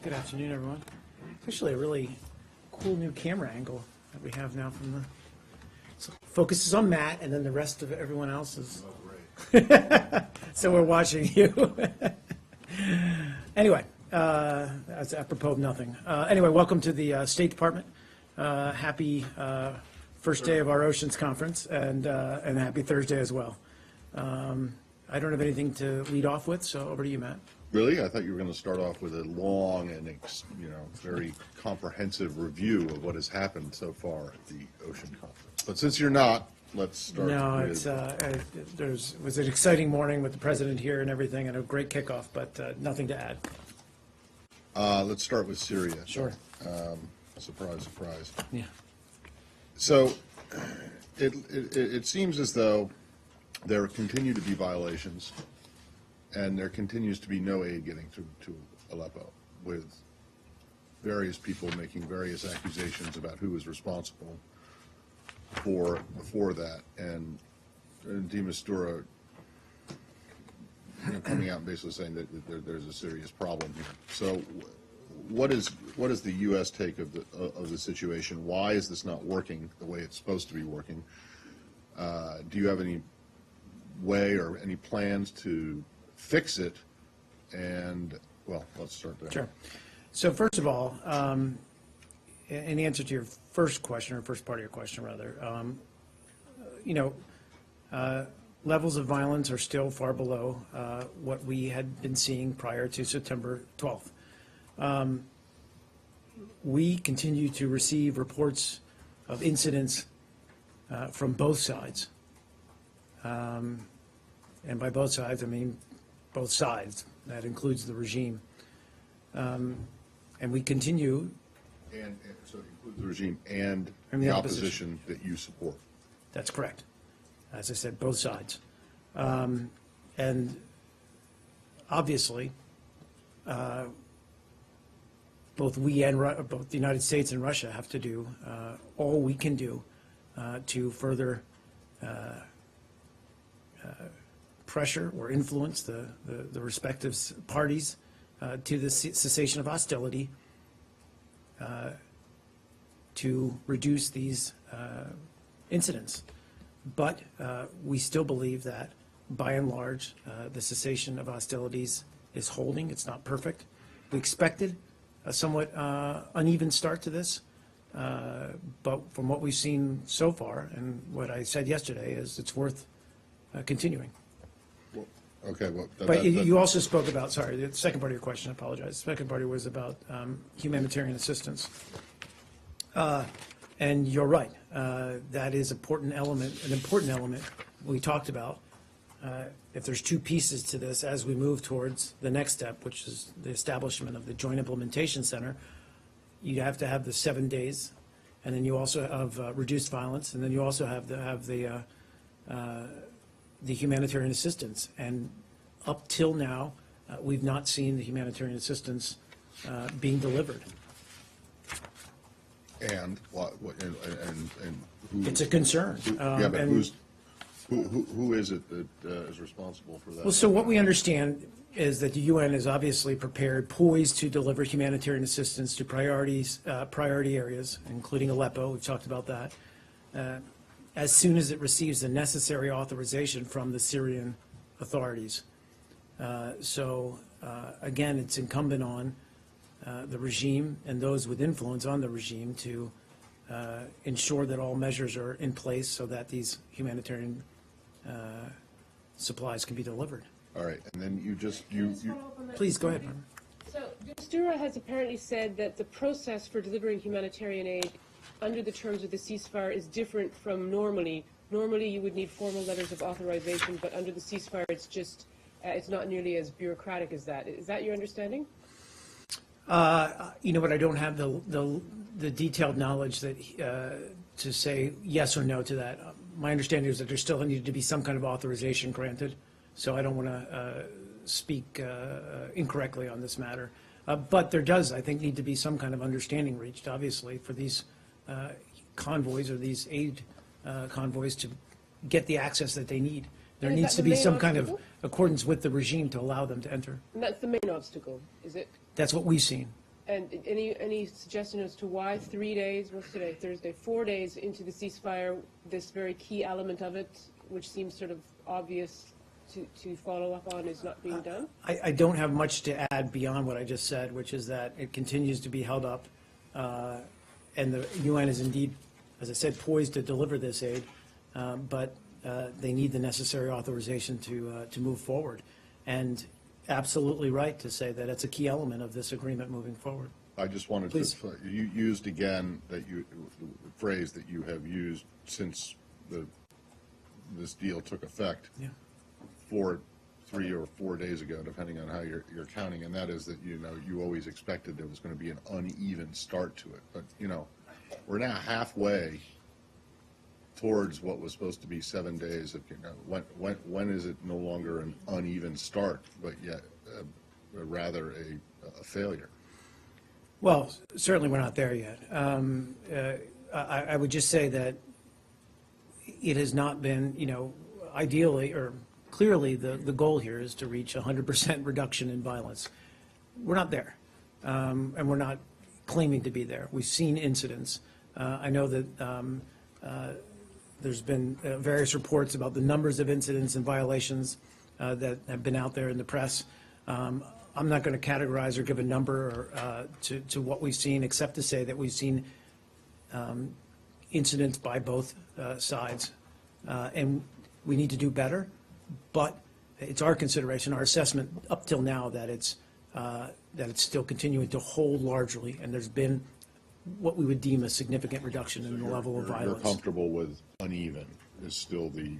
Good afternoon, everyone. It's actually a really cool new camera angle that we have now from the, so focuses on Matt and then the rest of everyone else is. So we're watching you. Anyway, that's apropos of nothing. Anyway, welcome to the State Department. Happy first day of our Oceans Conference and happy Thursday as well. I don't have anything to lead off with, so over to you, Matt. Really? I thought you were going to start off with a long and very comprehensive review of what has happened so far at the Ocean Conference. But since you're not, let's start. No, with... it was an exciting morning with the president here and everything, and a great kickoff, but nothing to add. Let's start with Syria. Sure. Surprise, surprise. Yeah. So it seems as though there continue to be violations, and there continues to be no aid getting to Aleppo, with various people making various accusations about who is responsible for that, and de Mistura coming out and basically saying that there's a serious problem here. So, what is the U.S. take of the situation? Why is this not working the way it's supposed to be working? Do you have any way or any plans to fix it? And, well, let's start there. Sure. So first of all, in answer to your first question, or first part of your question, rather, levels of violence are still far below what we had been seeing prior to September 12th. We continue to receive reports of incidents from both sides. And by both sides, I mean both sides. That includes the regime. And we continue. And so it includes the regime and the opposition that you support. That's correct. As I said, both sides. And obviously, both we and both the United States and Russia have to do all we can do to further pressure or influence the respective parties to the cessation of hostility to reduce these incidents. But we still believe that, by and large, the cessation of hostilities is holding. It's not perfect. We expected a somewhat uneven start to this, but from what we've seen so far, and what I said yesterday, is it's worth continuing. Well, okay. Well, but you also spoke about, sorry, the second part of your question, I apologize. The second part was about humanitarian assistance. And you're right. That is an important element we talked about. If there's two pieces to this as we move towards the next step, which is the establishment of the Joint Implementation Center, you have to have the 7 days, and then you also have reduced violence, and then you also have the humanitarian assistance. And up till now, we've not seen the humanitarian assistance being delivered. And what and who? It's a concern. Yeah, but who is it that is responsible for that? Well, so what we understand is that the UN is obviously prepared, poised to deliver humanitarian assistance to priority areas, including Aleppo. We've talked about that. As soon as it receives the necessary authorization from the Syrian authorities. Again, it's incumbent on the regime and those with influence on the regime to ensure that all measures are in place so that these humanitarian supplies can be delivered. All right, and then you Please go ahead. So, de Mistura has apparently said that the process for delivering humanitarian aid under the terms of the ceasefire is different from normally. Normally, you would need formal letters of authorization, but under the ceasefire, it's just it's not nearly as bureaucratic as that. Is that your understanding? You know what? I don't have the detailed knowledge that to say yes or no to that. My understanding is that there still needed to be some kind of authorization granted, so I don't want to speak incorrectly on this matter. But there does, I think, need to be some kind of understanding reached, obviously, for these convoys or these aid convoys to get the access that they need. There needs to be some kind of accordance with the regime to allow them to enter. And that's the main obstacle, is it? That's what we've seen. And any suggestion as to why 3 days, what's today, Thursday, 4 days into the ceasefire, this very key element of it, which seems sort of obvious to follow up on, is not being done? I don't have much to add beyond what I just said, which is that it continues to be held up, and the UN is indeed, as I said, poised to deliver this aid, but they need the necessary authorization to move forward. And absolutely right to say that it's a key element of this agreement moving forward. I just wanted Please. to, you used again the phrase that you have used since this deal took effect. Yeah. 3 or 4 days ago, depending on how you're counting, and that is that, you always expected there was going to be an uneven start to it. But, we're now halfway towards what was supposed to be 7 days of, when is it no longer an uneven start, but yet rather a failure? Well, certainly we're not there yet. I would just say that it has not been, ideally or clearly the goal here is to reach 100% reduction in violence. We're not there, and we're not claiming to be there. We've seen incidents. I know that there's been various reports about the numbers of incidents and violations that have been out there in the press. I'm not going to categorize or give a number to what we've seen, except to say that we've seen incidents by both sides, and we need to do better. But it's our consideration, our assessment up till now that it's still continuing to hold largely, and there's been what we would deem a significant reduction in the level of violence. You're comfortable with uneven is still the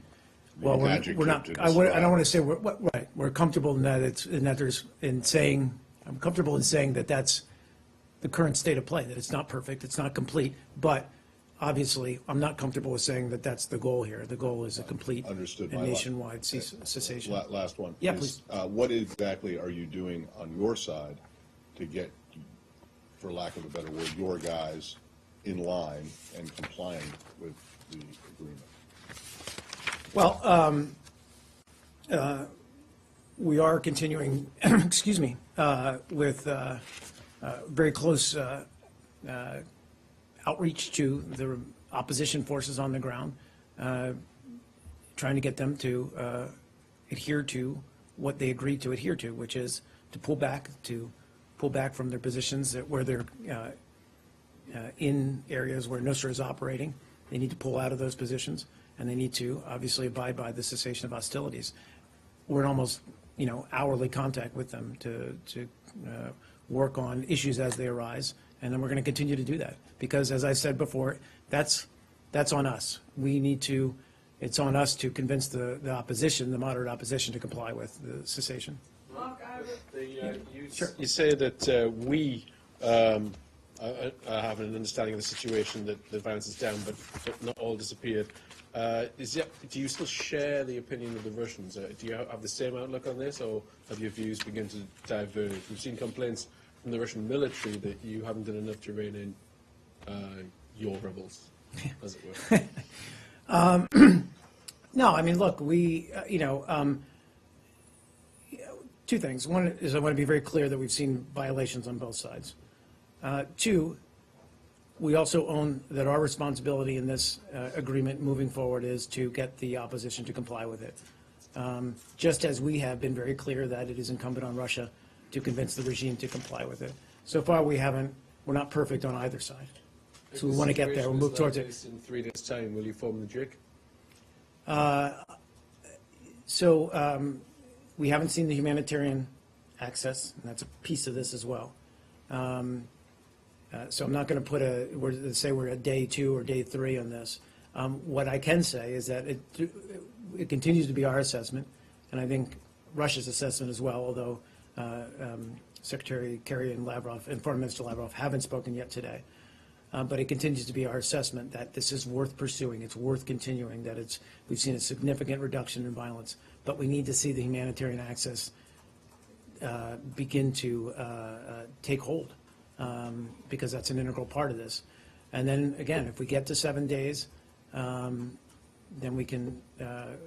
Well, adjective we're not, to I don't describe. want to say, right, we're comfortable in that I'm comfortable in saying that that's the current state of play, that it's not perfect, it's not complete, but obviously, I'm not comfortable with saying that that's the goal here. The goal is a complete Understood. and nationwide cessation. Last one. Yeah, is, what exactly are you doing on your side to get, for lack of a better word, your guys in line and complying with the agreement? Well, we are continuing, excuse me, with very close outreach to the opposition forces on the ground, trying to get them to adhere to what they agreed to adhere to, which is to pull back from their positions where they're in areas where Nusra is operating. They need to pull out of those positions, and they need to obviously abide by the cessation of hostilities. We're in almost hourly contact with them to work on issues as they arise, and then we're going to continue to do that because, as I said before, that's on us. It's on us to convince the opposition, the moderate opposition, to comply with the cessation. You say that we have an understanding of the situation, that the violence is down, but not all disappeared. Do you still share the opinion of the Russians? Do you have the same outlook on this, or have your views begun to diverge? We've seen complaints from the Russian military that you haven't done enough to rein in your rebels, as it were. No, I mean, look, we, two things. One is I want to be very clear that we've seen violations on both sides. Two, we also own that our responsibility in this agreement moving forward is to get the opposition to comply with it. Just as we have been very clear that it is incumbent on Russia to convince the regime to comply with it. So far, we're not perfect on either side. So we want to get there, we'll move towards it. In 3 days' time, will you form the JIC? We haven't seen the humanitarian access, and that's a piece of this as well. So I'm not going to say we're at day 2 or day 3 on this. What I can say is that it continues to be our assessment, and I think Russia's assessment as well, although Secretary Kerry and Lavrov and Foreign Minister Lavrov haven't spoken yet today. But it continues to be our assessment that this is worth pursuing, it's worth continuing, that we've seen a significant reduction in violence, but we need to see the humanitarian access begin to take hold, because that's an integral part of this. And then, again, if we get to 7 days, then we can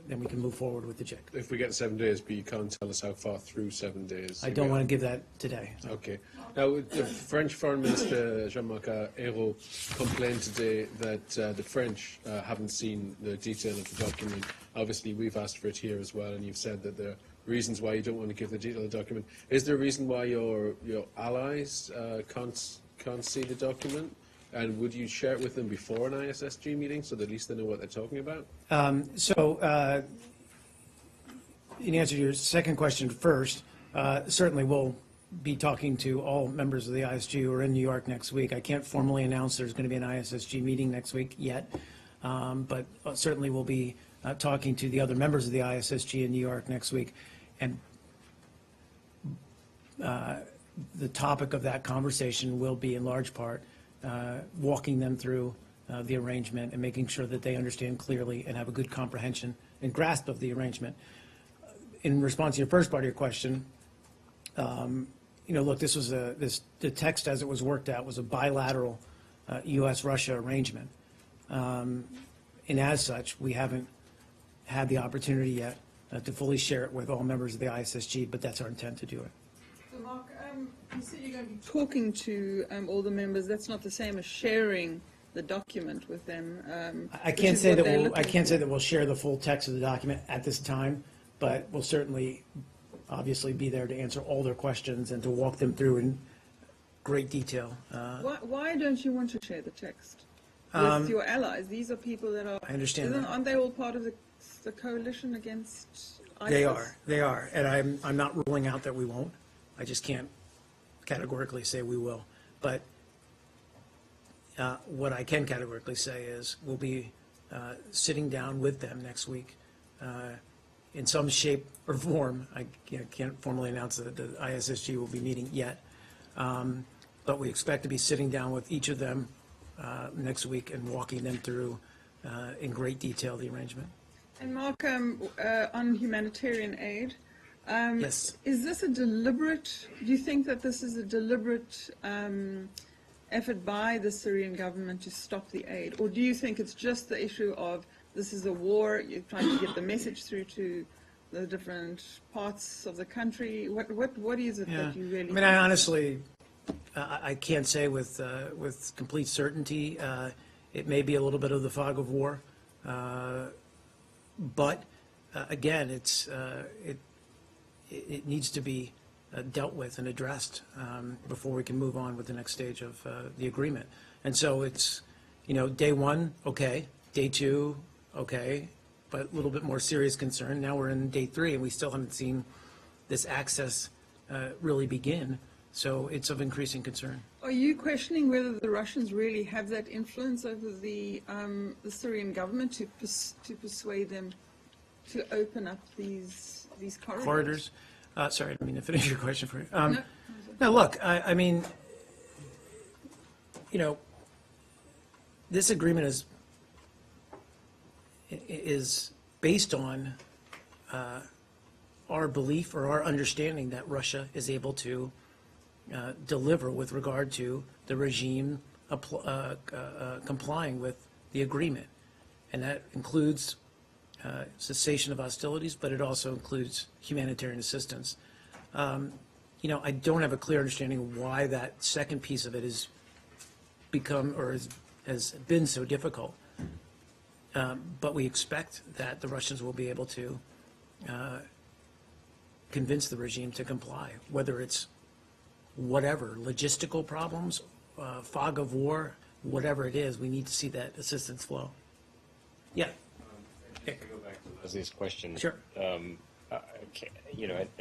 move forward with the JIC. If we get 7 days, but you can't tell us how far through 7 days. I don't want to give that today. Okay. Now, the French Foreign Minister Jean-Marc Ayrault complained today that the French haven't seen the detail of the document. Obviously, we've asked for it here as well, and you've said that there are reasons why you don't want to give the detail of the document. Is there a reason why your allies can't see the document? And would you share it with them before an ISSG meeting so that at least they know what they're talking about? In answer to your second question first, certainly we'll be talking to all members of the ISG who are in New York next week. I can't formally announce there's going to be an ISSG meeting next week yet, but certainly we'll be talking to the other members of the ISSG in New York next week. And the topic of that conversation will be in large part walking them through the arrangement and making sure that they understand clearly and have a good comprehension and grasp of the arrangement. In response to your first part of your question, look, this was the text as it was worked out was a bilateral U.S.-Russia arrangement. And as such, we haven't had the opportunity yet to fully share it with all members of the ISSG, but that's our intent to do it. So Mark, you said you're going to be talking to all the members. That's not the same as sharing the document with them. I can't say that we'll share the full text of the document at this time, but we'll certainly, obviously, be there to answer all their questions and to walk them through in great detail. Why don't you want to share the text with your allies? These are people that are. I understand that. Aren't they all part of the coalition against ISIS? They are, and I'm not ruling out that we won't. I just can't categorically say we will. But what I can categorically say is we'll be sitting down with them next week in some shape or form. I can't formally announce that the ISSG will be meeting yet, but we expect to be sitting down with each of them next week and walking them through in great detail the arrangement. And Mark, on humanitarian aid, Yes. Is this a deliberate, do you think that this is a deliberate effort by the Syrian government to stop the aid? Or do you think it's just the issue of this is a war, you're trying to get the message through to the different parts of the country? What is it that you really I honestly, I can't say with complete certainty. It may be a little bit of the fog of war. But again, it needs to be dealt with and addressed before we can move on with the next stage of the agreement. And so it's, day one, okay, day two, okay, but a little bit more serious concern. Now we're in day three and we still haven't seen this access really begin. So it's of increasing concern. Are you questioning whether the Russians really have that influence over the Syrian government to persuade them to open up these corridors? Sorry, I didn't mean to finish your question for you. No. No, look, I mean, this agreement is based on our belief or our understanding that Russia is able to deliver with regard to the regime complying with the agreement. And that includes cessation of hostilities, but it also includes humanitarian assistance. I don't have a clear understanding of why that second piece of it has become or has been so difficult. But we expect that the Russians will be able to convince the regime to comply, whether it's whatever, logistical problems, fog of war, whatever it is, we need to see that assistance flow. Yeah. Just to go back to Leslie's question. Sure. I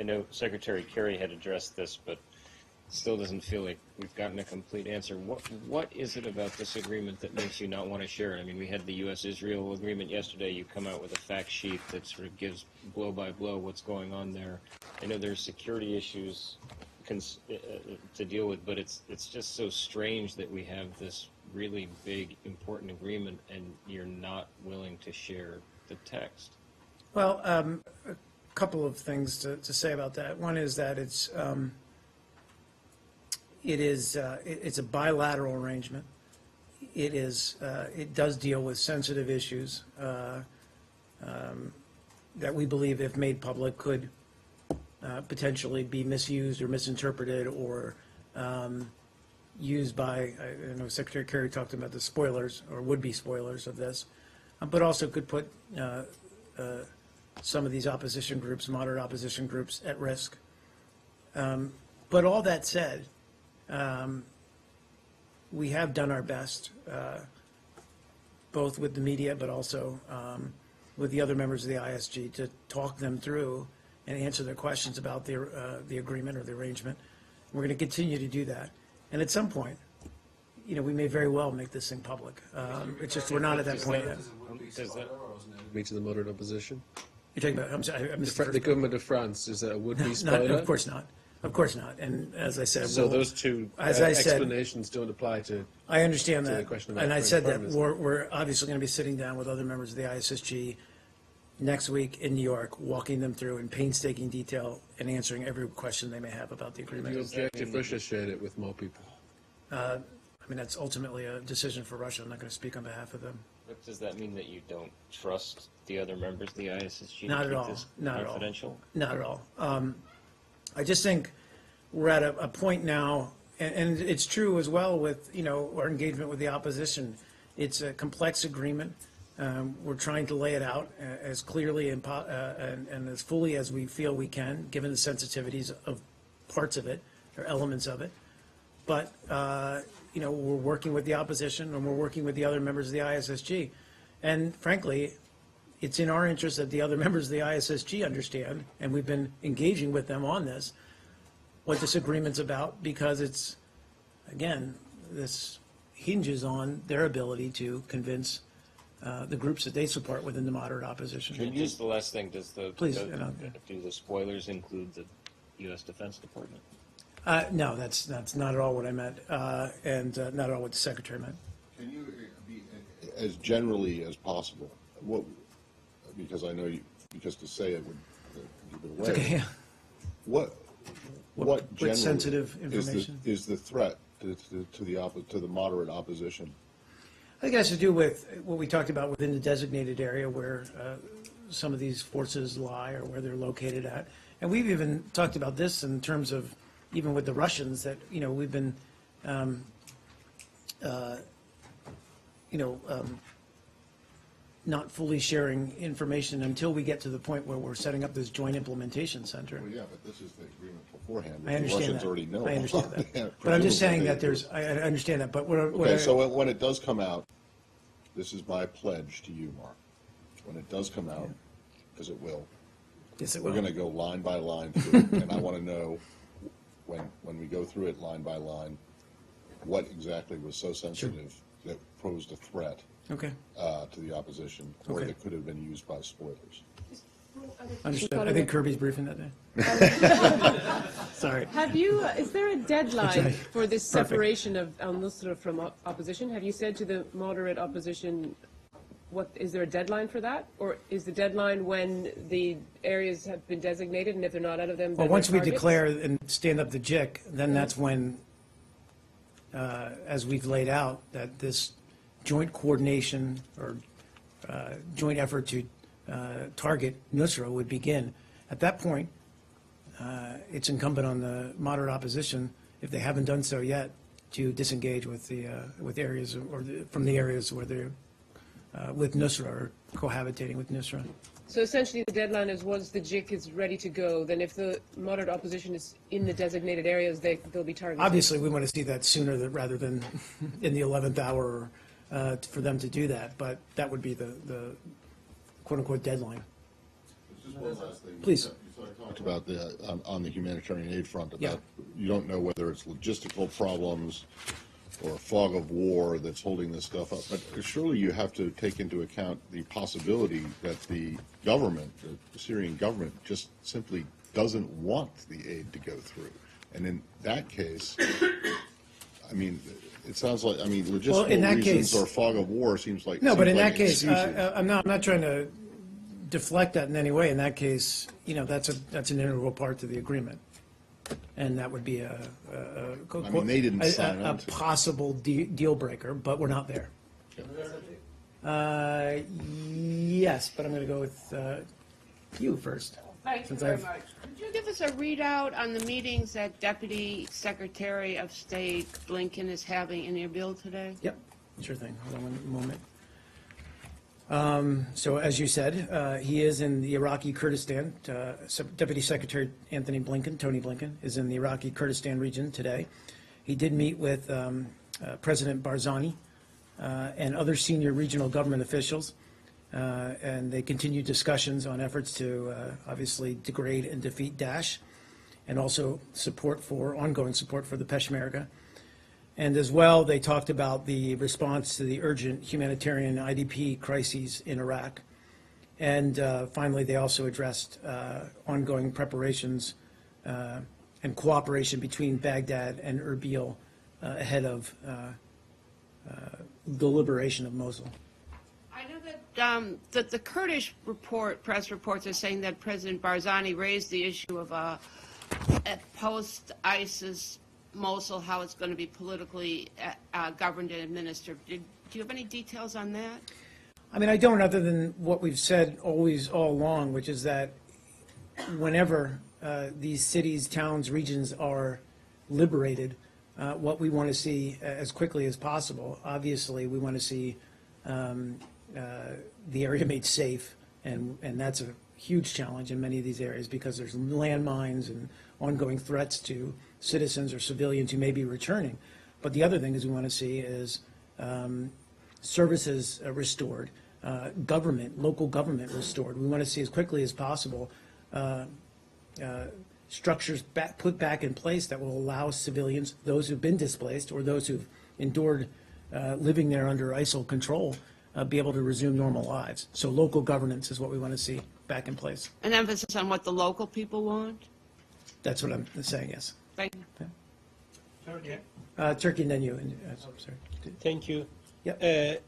know Secretary Kerry had addressed this, but still doesn't feel like we've gotten a complete answer. What is it about this agreement that makes you not want to share it? I mean, we had the U.S.-Israel agreement yesterday. You come out with a fact sheet that sort of gives blow by blow what's going on there. I know there's security issues to deal with, but it's just so strange that we have this really big, important agreement and you're not willing to share the text. Well, a couple of things to say about that. One is that it's a bilateral arrangement. It does deal with sensitive issues that we believe, if made public, could potentially be misused or misinterpreted or used by, I know Secretary Kerry talked about the spoilers or would-be spoilers of this, but also could put some of these opposition groups, moderate opposition groups, at risk. But all that said, we have done our best, both with the media, but also with the other members of the ISG, to talk them through and answer their questions about the agreement or the arrangement. We're going to continue to do that. And at some point, you know, we may very well make this thing public. It's just we're not at that point yet. Does that meet to the moderate opposition? You're talking about, I'm sorry, I missed the The first government of France, is that a would-be part. spoiler? Of course not. Of course not. And as I said, So we'll- those two as I said, explanations don't apply to. I understand to the that, question about and I French said that feminism. we're obviously going to be sitting down with other members of the ISSG next week in New York, walking them through in painstaking detail and answering every question they may have about the Do you agreement. object if Russia shared it with more people? I mean, that's ultimately a decision for Russia. I'm not going to speak on behalf of them. But does that mean that you don't trust the other members of the ISSG Not to at keep all. this Not at all. confidential? Not at all. I just think we're at a point now, and it's true as well with, you know, our engagement with the opposition. It's a complex agreement. We're trying to lay it out as clearly and as fully as we feel we can, given the sensitivities of parts of it or elements of it. But, you know, we're working with the opposition and we're working with the other members of the ISSG. And frankly, it's in our interest that the other members of the ISSG understand, and we've been engaging with them on this, what this agreement's about, because it's, again, this hinges on their ability to convince the groups that they support within the moderate opposition. And just the last thing, does the Please, do, and I'll- do the spoilers include the U.S. Defense Department? No, that's not at all what I meant, and not at all what the Secretary meant. Can you be as generally as possible? What, because I know you, because to say it would give it away. It's okay, yeah. What generally sensitive information? is the threat to the moderate opposition? I think it has to do with what we talked about within the designated area where some of these forces lie or where they're located at. And we've even talked about this in terms of, even with the Russians, that, you know, we've been, not fully sharing information until we get to the point where we're setting up this joint implementation center. Well, yeah, but this is the agreement beforehand. I understand The Russians that. already know. I understand about that. it. But I'm just saying that Presumably there's, I understand that, but what Okay, I- so when it does come out, this is my pledge to you, Mark. When it does come out, because it will, yes, it we're will. going to go line by line through it, and I want to know, when we go through it line by line, what exactly was so sensitive that posed a threat Okay, to the opposition, or Okay. that could have been used by spoilers. understood. I think Kirby's briefing that day. Sorry. Have you, is there a deadline right. for this Perfect. separation of al-Nusra from opposition? Have you said to the moderate opposition, what, is there a deadline for that? Or is the deadline when the areas have been designated, and if they're not out of them, Well, then once they're we targets? declare and stand up the JIC, then that's when, as we've laid out, that this joint coordination or joint effort to target Nusra would begin. At that point, it's incumbent on the moderate opposition, if they haven't done so yet, to disengage with the with areas or from the areas where they're with Nusra or cohabitating with Nusra. So essentially, the deadline is once the JIC is ready to go, then if the moderate opposition is in the designated areas, they'll be targeted. Obviously, we want to see that sooner rather than in the 11th hour for them to do that, but that would be the quote-unquote deadline. Just one last thing. Please. You talked about on the humanitarian aid front, Yeah. about you don't know whether it's logistical problems or a fog of war that's holding this stuff up, but surely you have to take into account the possibility that the government, the Syrian government, just simply doesn't want the aid to go through. And in that case, I mean, it sounds like, I mean, Well, in logistical that reasons case- or fog of war seems like. No, but in seems like that case, excuses. I'm not trying to deflect that in any way. In that case, you know, that's an integral part to the agreement. And that would be I mean, they didn't sign a on to it. possible deal breaker, but we're not there. Yes, but I'm going to go with you first. Thank you Since very I've- much. Could you give us a readout on the meetings that Deputy Secretary of State Blinken is having in Erbil today? Yep, sure thing. Hold on one moment. So as you said, he is in the Iraqi Kurdistan. Deputy Secretary Anthony Blinken, Tony Blinken, is in the Iraqi Kurdistan region today. He did meet with President Barzani and other senior regional government officials, and they continued discussions on efforts to obviously degrade and defeat Daesh, and also ongoing support for the Peshmerga. And as well, they talked about the response to the urgent humanitarian IDP crises in Iraq. And finally, they also addressed ongoing preparations and cooperation between Baghdad and Erbil ahead of the liberation of Mosul. I know that the Kurdish press reports are saying that President Barzani raised the issue of a post-ISIS Mosul, how it's going to be politically governed and administered. Do you have any details on that? I mean, I don't, other than what we've said always all along, which is that whenever these cities, towns, regions are liberated, what we want to see as quickly as possible, obviously, we want to see the area made safe, and that's a huge challenge in many of these areas because there's landmines and ongoing threats to citizens or civilians who may be returning. But the other thing is we want to see is services restored, local government restored. We want to see as quickly as possible structures put back in place that will allow civilians, those who've been displaced or those who've endured living there under ISIL control, be able to resume normal lives. So local governance is what we want to see back in place. An emphasis on what the local people want? That's what I'm saying, yes. Thank you. Turkey and then you. Sorry. Thank you. Yep.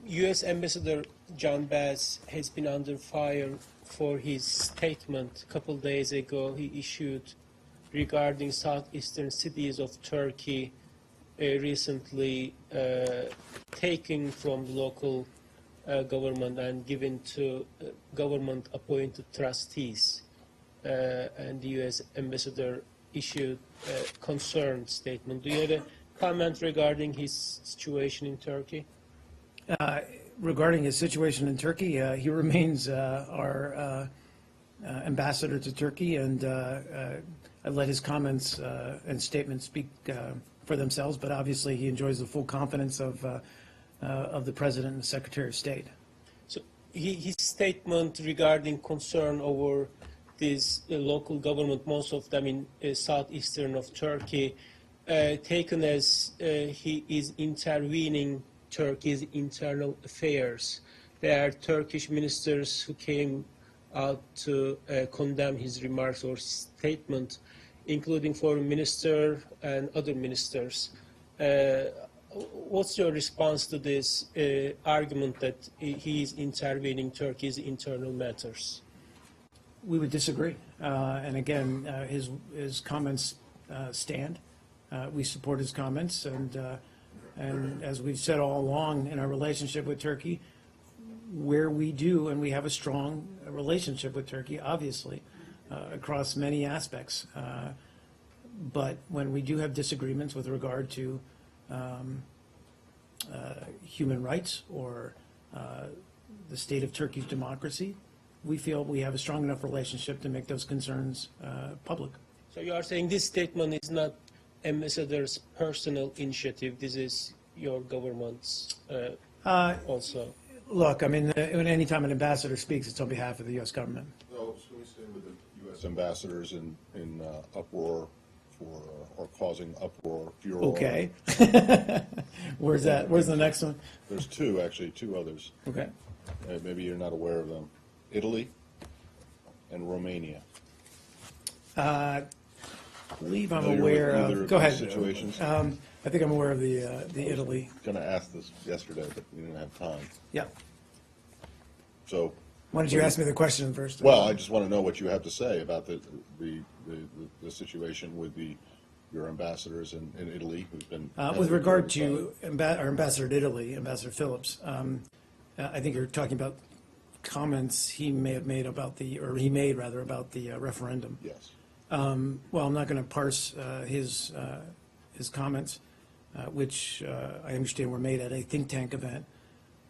U.S. Ambassador John Bass has been under fire for his statement a couple days ago he issued regarding southeastern cities of Turkey recently taken from the local government and given to government-appointed trustees. And the U.S. Ambassador issued a concerned statement. Do you have a comment regarding his situation in Turkey? Regarding his situation in Turkey, he remains our ambassador to Turkey, and I let his comments and statements speak for themselves, but obviously he enjoys the full confidence of the President and the Secretary of State. So his statement regarding concern over this local government, most of them in southeastern of Turkey, taken as he is intervening Turkey's internal affairs. There are Turkish ministers who came out to condemn his remarks or statement, including Foreign Minister and other ministers. What's your response to this argument that he is intervening Turkey's internal matters? We would disagree. And again, his comments stand. We support his comments, and as we've said all along in our relationship with Turkey, where we do, and we have a strong relationship with Turkey, obviously, across many aspects. But when we do have disagreements with regard to human rights or the state of Turkey's democracy, we feel we have a strong enough relationship to make those concerns public. So you are saying this statement is not Ambassador's personal initiative, this is your government's also? Look, I mean, any time an ambassador speaks, it's on behalf of the U.S. government. So we stand with the U.S. ambassadors in uproar for or causing uproar, furor. Okay. Where's that? Where's the next one? There's two others. Okay. Maybe you're not aware of them. Italy and Romania. I believe I'm Familiar aware with either of. of Go those ahead. situations? I think I'm aware of the Italy. Going to ask this yesterday, but we didn't have time. Yeah. So, Why don't you ask me the question first? well, I just want to know what you have to say about the situation with your ambassadors in Italy who's been. With regard to our ambassador to Italy, Ambassador Phillips, I think you're talking about comments he may have made about or he made rather, about the referendum. Yes. Well, I'm not going to parse his comments, which I understand were made at a think tank event.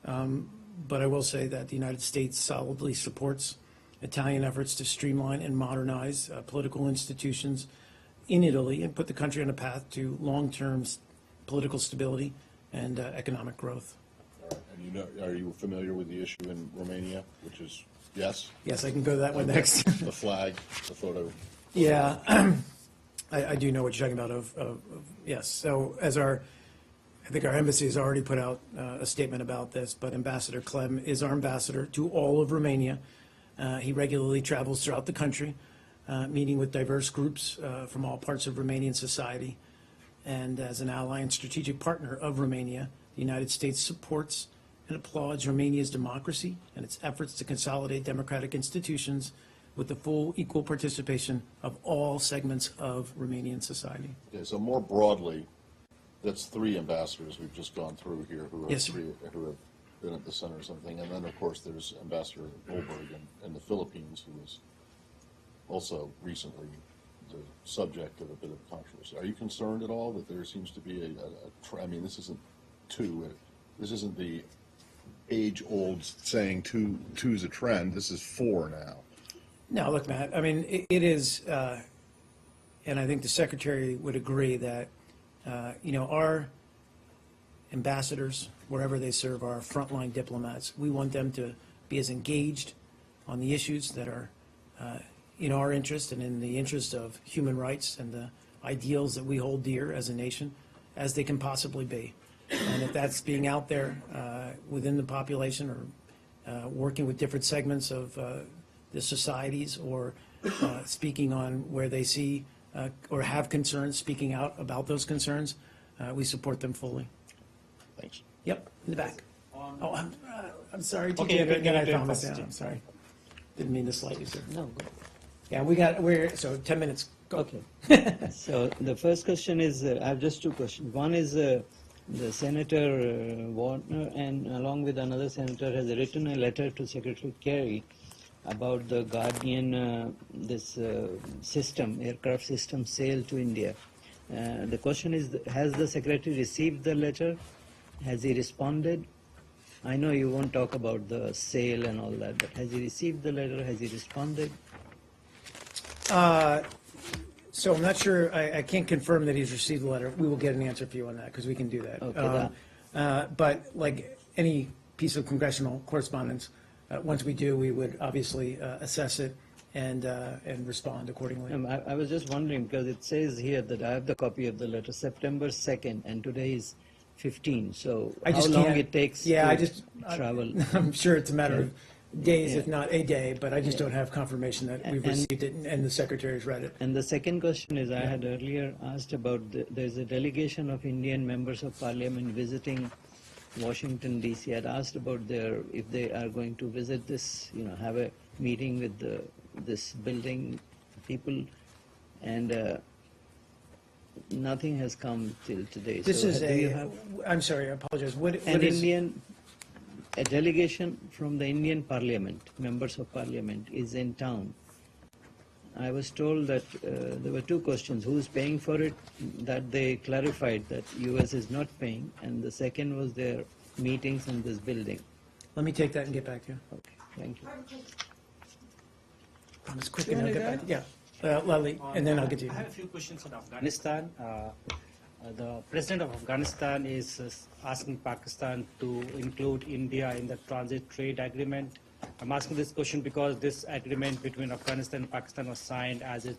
But I will say that the United States solidly supports Italian efforts to streamline and modernize political institutions in Italy and put the country on a path to long-term political stability and economic growth. And are you familiar with the issue in Romania, which is, yes? Yes, I can go to that one next. The flag, the photo. Yeah, I do know what you're talking about yes. So I think our embassy has already put out a statement about this, but Ambassador Clem is our ambassador to all of Romania. He regularly travels throughout the country, meeting with diverse groups from all parts of Romanian society. And as an ally and strategic partner of Romania, the United States supports and applauds Romania's democracy and its efforts to consolidate democratic institutions with the full equal participation of all segments of Romanian society. Okay, so more broadly, that's 3 ambassadors we've just gone through here who are Yes, sir. who have been at the center or something. And then, of course, there's Ambassador Goldberg in the Philippines, who was also recently the subject of a bit of controversy. Are you concerned at all that there seems to be I mean, this isn't this isn't the age-old saying two's a trend. This is 4 now. No, look, Matt, I mean, it is, and I think the Secretary would agree that, our ambassadors, wherever they serve, are frontline diplomats. We want them to be as engaged on the issues that are in our interest and in the interest of human rights and the ideals that we hold dear as a nation as they can possibly be. And if that's being out there within the population or working with different segments of the societies or speaking on where they see or have concerns, speaking out about those concerns, we support them fully. Thanks. Yep, in the back. Oh, I'm sorry, TJ, Okay, again, I you can promise, first, yeah, yeah. I'm sorry. Didn't mean to slight you, sir. No, good. Yeah, we're, so 10 minutes, go. Okay. So the first question is, I have just 2 questions. One is the Senator Warner, and along with another senator, has written a letter to Secretary Kerry about the Guardian, system, aircraft system sale to India. The question is, has the Secretary received the letter? Has he responded? I know you won't talk about the sale and all that, but has he received the letter? Has he responded? So I'm not sure, I can't confirm that he's received the letter. We will get an answer for you on that, because we can do that. Okay, But like any piece of congressional correspondence, once we do, we would obviously assess it and respond accordingly. I was just wondering, because it says here that I have the copy of the letter, September 2nd, and today is 15. So I how just long can't- it takes yeah, to travel? I'm sure it's a matter of days, Yeah. if not a day, but I just don't have confirmation that we've And- received it and the Secretary's read it. And the second question is, I had earlier asked about, there's a delegation of Indian members of parliament visiting Washington DC. I'd asked about if they are going to visit this, have a meeting with this building people, and nothing has come till today. This So is do you have I'm sorry, I apologize. What an is? a delegation from the Indian Parliament, members of Parliament, is in town. I was told that there were 2 questions. Who's paying for it? That they clarified that US is not paying. And the second was their meetings in this building. Let me take that and get back to you. Okay, thank you. As quick You and I'll wanna get go? back. Yeah, Lally, and then I'll get to you. I have a few questions on Afghanistan. The president of Afghanistan is asking Pakistan to include India in the transit trade agreement. I'm asking this question because this agreement between Afghanistan and Pakistan was signed as a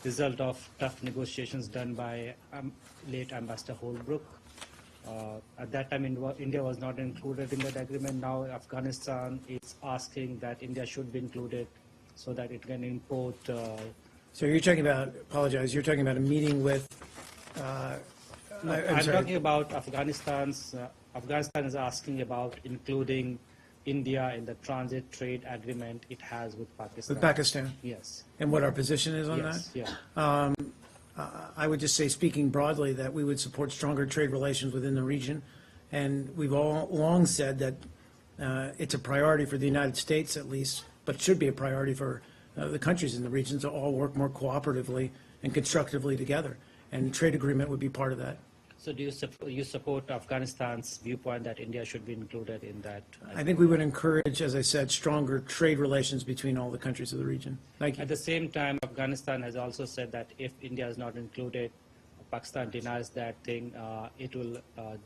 result of tough negotiations done by late Ambassador Holbrooke. At that time, India was not included in that agreement. Now Afghanistan is asking that India should be included so that it can import. So you're talking about, apologize, you're talking about a meeting with, I'm sorry. talking about Afghanistan's. Afghanistan is asking about including India in the transit trade agreement it has with Pakistan. with Pakistan, Yes. and what our position is on that? Yes. Yeah. I would just say, speaking broadly, that we would support stronger trade relations within the region. And we've all long said that It's a priority for the United States, at least, but it should be a priority for the countries in the region to all work more cooperatively and constructively together. And the trade agreement would be part of that. So do you support Afghanistan's viewpoint that India should be included in that? I think we would encourage, as I said, stronger trade relations between all the countries of the region. Thank you. At the same time, Afghanistan has also said that if India is not included, Pakistan denies that thing. It will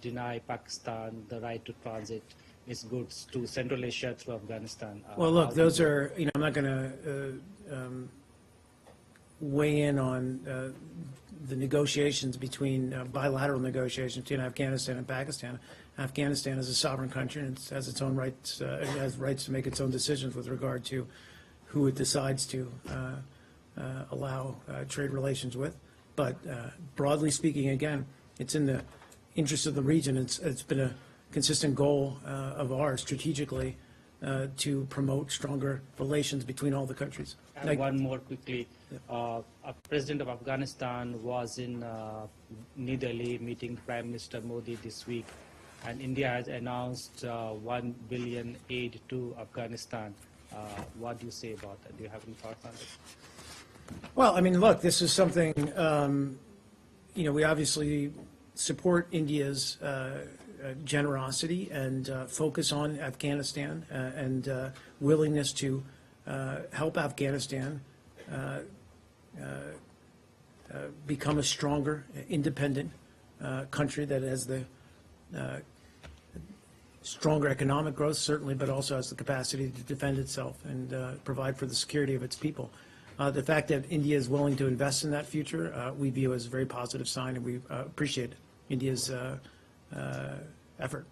deny Pakistan the right to transit its goods to Central Asia through Afghanistan. Well, look, those are, I'm not going to weigh in on the negotiations between bilateral negotiations between Afghanistan and Pakistan. Afghanistan is a sovereign country and it has its own rights. It has rights to make its own decisions with regard to who it decides to allow trade relations with. But broadly speaking, again, it's in the interest of the region. It's been a consistent goal of ours strategically to promote stronger relations between all the countries. And one more quickly. A president of Afghanistan was in New Delhi meeting Prime Minister Modi this week, and India has announced 1 billion aid to Afghanistan. What do you say about that? Do you have any thoughts on this? Well, I mean, look, this is something, we obviously support India's generosity and focus on Afghanistan and willingness to help Afghanistan become a stronger, independent country that has the stronger economic growth, certainly, but also has the capacity to defend itself and provide for the security of its people. The fact that India is willing to invest in that future, we view as a very positive sign, and we appreciate India's effort.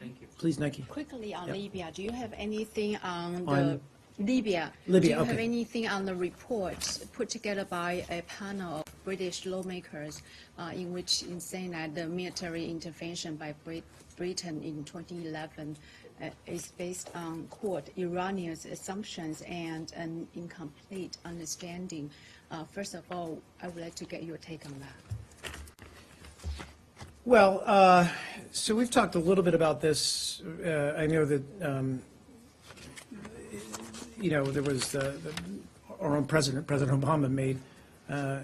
Thank you. Please, Nike. Quickly on Libya, do you have anything on the On Libya? Libya, Do you okay. have anything on the report put together by a panel of British lawmakers in which in saying that the military intervention by Britain in 2011 is based on, quote, erroneous assumptions and an incomplete understanding? First of all, I would like to get your take on that. Well, so we've talked a little bit about this. I know that, there was our own President Obama made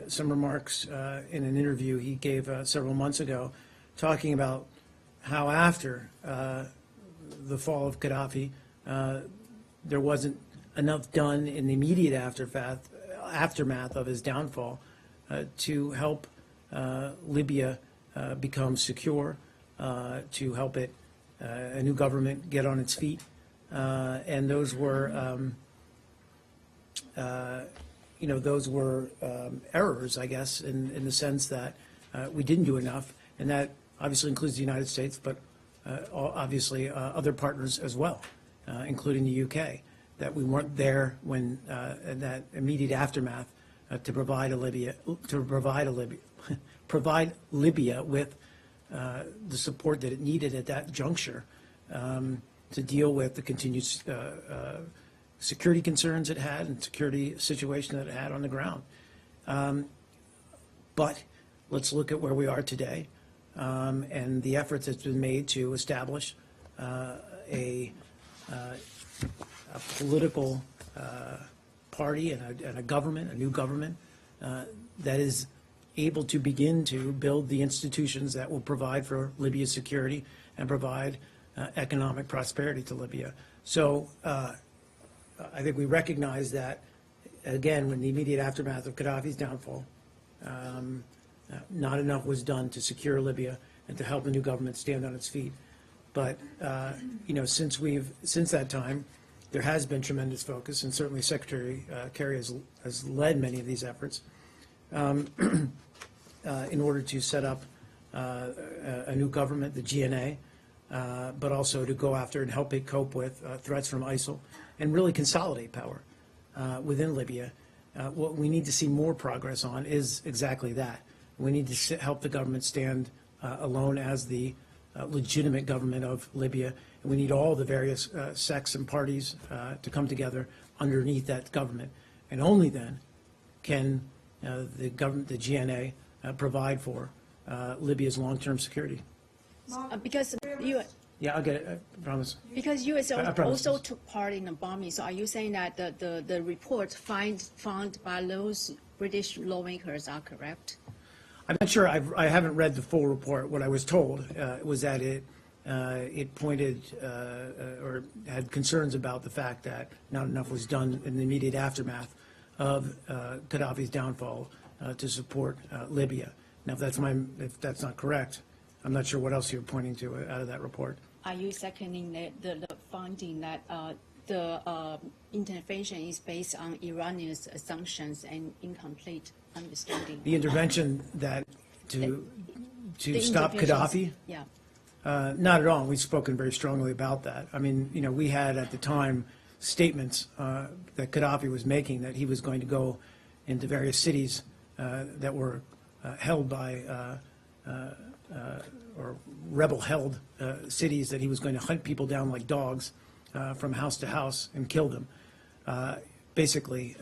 some remarks in an interview he gave several months ago, talking about how after the fall of Gaddafi, there wasn't enough done in the immediate aftermath of his downfall to help Libya become secure, to help a new government get on its feet. And those were, errors, I guess, in the sense that we didn't do enough, and that obviously includes the United States, but obviously other partners as well, including the UK, that we weren't there when in that immediate aftermath to provide Libya with the support that it needed at that juncture to deal with the continued security concerns it had and security situation that it had on the ground. But let's look at where we are today and the efforts that's been made to establish a political party and a government, a new government, that is able to begin to build the institutions that will provide for Libya's security and provide economic prosperity to Libya. So I think we recognize that, again, in the immediate aftermath of Gaddafi's downfall, not enough was done to secure Libya and to help the new government stand on its feet. But, since that time, there has been tremendous focus, and certainly Secretary Kerry has led many of these efforts in order to set up a new government, the GNA, but also to go after and help it cope with threats from ISIL and really consolidate power within Libya. What we need to see more progress on is exactly that. We need to help the government stand alone as the legitimate government of Libya, and we need all the various sects and parties to come together underneath that government. And only then can the government, the GNA, provide for Libya's long-term security. Because you, Yeah, I'll get it, I promise. Because U.S. I promise. also took part in the bombing, so are you saying that the report found by those British lawmakers are correct? I'm not sure, I haven't read the full report. What I was told was that it pointed or had concerns about the fact that not enough was done in the immediate aftermath of Gaddafi's downfall to support Libya. Now, if that's not correct, I'm not sure what else you're pointing to out of that report. Are you seconding the finding that the intervention is based on Iranians' assumptions and incomplete understanding? The intervention to stop interventions, Gaddafi? Yeah. Not at all. We've spoken very strongly about that. I mean, we had at the time statements that Gaddafi was making that he was going to go into various cities that were held by or rebel-held cities, that he was going to hunt people down like dogs from house to house and kill them. Basically,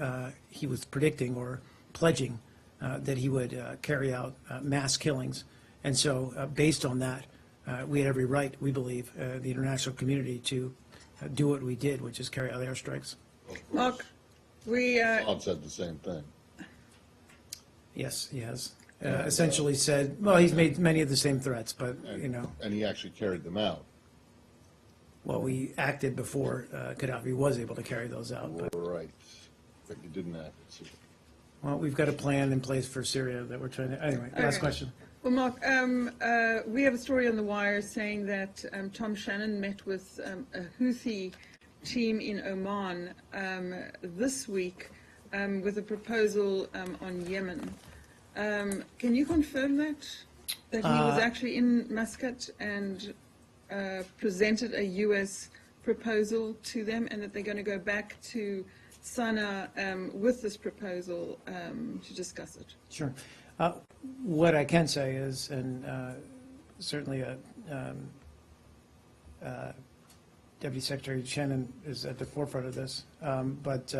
he was predicting or pledging that he would carry out mass killings. And so based on that, we had every right, we believe, the international community to do what we did, which is carry out airstrikes. Mark, we, Bob said the same thing. Yes, he has. Essentially said, well, he's made many of the same threats, but, And he actually carried them out. well, we acted before Gaddafi was able to carry those out. But, Right. But you didn't act. well, we've got a plan in place for Syria that we're trying to, anyway, last Okay. question. well, Mark, we have a story on the wire saying that Tom Shannon met with a Houthi team in Oman this week with a proposal on Yemen. Can you confirm that he was actually in Muscat and presented a U.S. proposal to them, and that they're going to go back to Sana'a with this proposal to discuss it? Sure. What I can say is, and certainly Deputy Secretary Shannon is at the forefront of this, but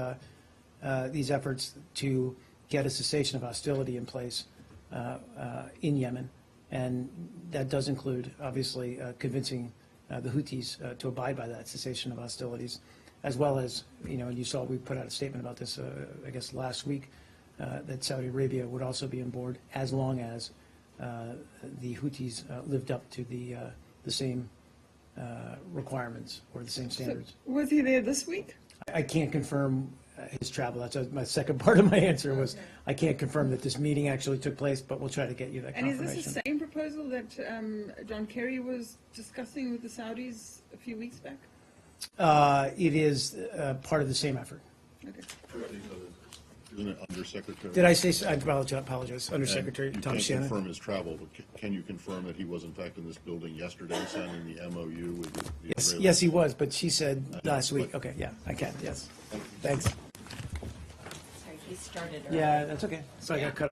these efforts to get a cessation of hostility in place in Yemen, and that does include, obviously, convincing the Houthis to abide by that cessation of hostilities, as well as, and you saw we put out a statement about this, I guess, last week, that Saudi Arabia would also be on board as long as the Houthis lived up to the same requirements or the same standards. So, was he there this week? I can't confirm his travel. That's my second part of my answer was I can't confirm that this meeting actually took place, but we'll try to get you that And confirmation. is this the same proposal that John Kerry was discussing with the Saudis a few weeks back? It is part of the same effort. Okay. Isn't it Undersecretary? Did I say, I apologize, Undersecretary And Tom you Shannon. can't confirm his travel, but can you confirm that he was in fact in this building yesterday signing the MOU with the Yes, Israeli? yes, he was, but she said last week. Okay, yeah, I can, yes. Thanks. Sorry, he started early. Yeah, that's okay. So I got cut